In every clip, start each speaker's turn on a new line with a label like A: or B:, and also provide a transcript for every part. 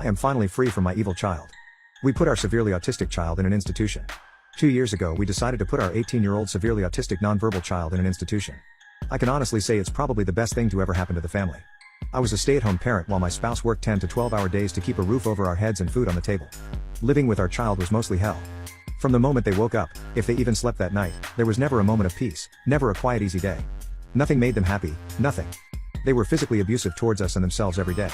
A: I am finally free from my evil child. We put our severely autistic child in an institution. 2 years ago we decided to put our 18-year-old severely autistic nonverbal child in an institution. I can honestly say it's probably the best thing to ever happen to the family. I was a stay-at-home parent while my spouse worked 10 to 12-hour days to keep a roof over our heads and food on the table. Living with our child was mostly hell. From the moment they woke up, if they even slept that night, there was never a moment of peace, never a quiet easy day. Nothing made them happy, nothing. They were physically abusive towards us and themselves every day.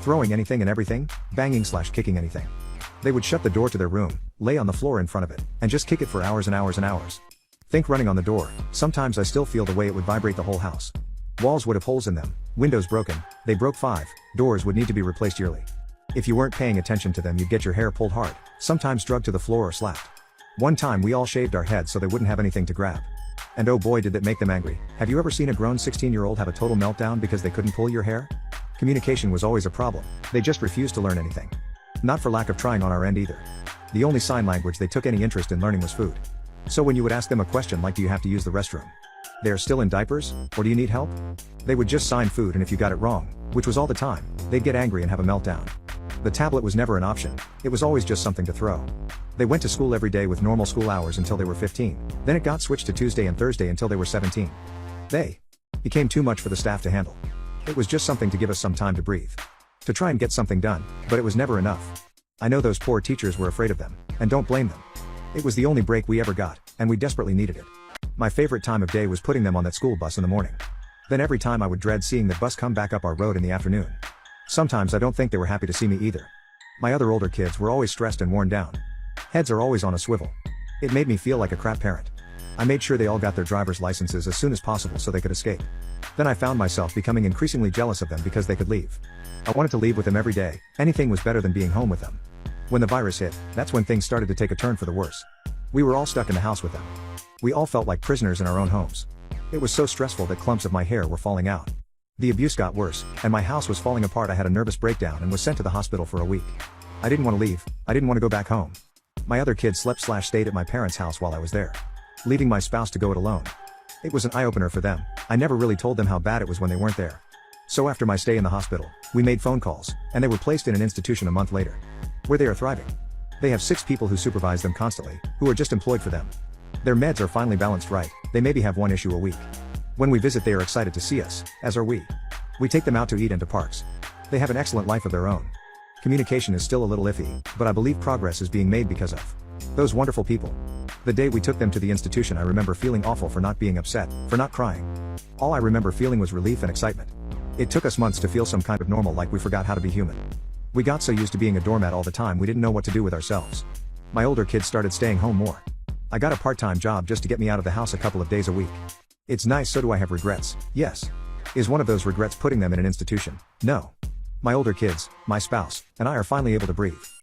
A: Throwing anything and everything, banging/kicking anything. They would shut the door to their room, lay on the floor in front of it, and just kick it for hours and hours and hours. Think running on the door, sometimes I still feel the way it would vibrate the whole house. Walls would have holes in them, windows broken, they broke 5, doors would need to be replaced yearly. If you weren't paying attention to them you'd get your hair pulled hard, sometimes drugged to the floor or slapped. One time we all shaved our heads so they wouldn't have anything to grab. And oh boy did that make them angry. Have you ever seen a grown 16-year-old have a total meltdown because they couldn't pull your hair? Communication was always a problem, they just refused to learn anything. Not for lack of trying on our end either. The only sign language they took any interest in learning was food. So when you would ask them a question like do you have to use the restroom? They are still in diapers? Or do you need help? They would just sign food and if you got it wrong, which was all the time, they'd get angry and have a meltdown. The tablet was never an option, it was always just something to throw. They went to school every day with normal school hours until they were 15, then it got switched to Tuesday and Thursday until they were 17. They became too much for the staff to handle. It was just something to give us some time to breathe. To try and get something done, but it was never enough. I know those poor teachers were afraid of them, and don't blame them. It was the only break we ever got, and we desperately needed it. My favorite time of day was putting them on that school bus in the morning. Then every time I would dread seeing the bus come back up our road in the afternoon. Sometimes I don't think they were happy to see me either. My other older kids were always stressed and worn down. Heads are always on a swivel. It made me feel like a crap parent. I made sure they all got their driver's licenses as soon as possible so they could escape. Then I found myself becoming increasingly jealous of them because they could leave. I wanted to leave with them every day, anything was better than being home with them. When the virus hit, that's when things started to take a turn for the worse. We were all stuck in the house with them. We all felt like prisoners in our own homes. It was so stressful that clumps of my hair were falling out. The abuse got worse, and my house was falling apart. I had a nervous breakdown and was sent to the hospital for a week. I didn't want to leave, I didn't want to go back home. My other kids slept/stayed at my parents' house while I was there. Leaving my spouse to go it alone. It was an eye-opener for them, I never really told them how bad it was when they weren't there. So after my stay in the hospital, we made phone calls, and they were placed in an institution a month later. Where they are thriving. They have 6 people who supervise them constantly, who are just employed for them. Their meds are finally balanced right, they maybe have 1 issue a week. When we visit they are excited to see us, as are we. We take them out to eat and to parks. They have an excellent life of their own. Communication is still a little iffy, but I believe progress is being made because of those wonderful people. The day we took them to the institution I remember feeling awful for not being upset, for not crying. All I remember feeling was relief and excitement. It took us months to feel some kind of normal, like we forgot how to be human. We got so used to being a doormat all the time we didn't know what to do with ourselves. My older kids started staying home more. I got a part-time job just to get me out of the house a couple of days a week. It's nice. So do I have regrets? Yes. Is one of those regrets putting them in an institution? No. My older kids, my spouse, and I are finally able to breathe.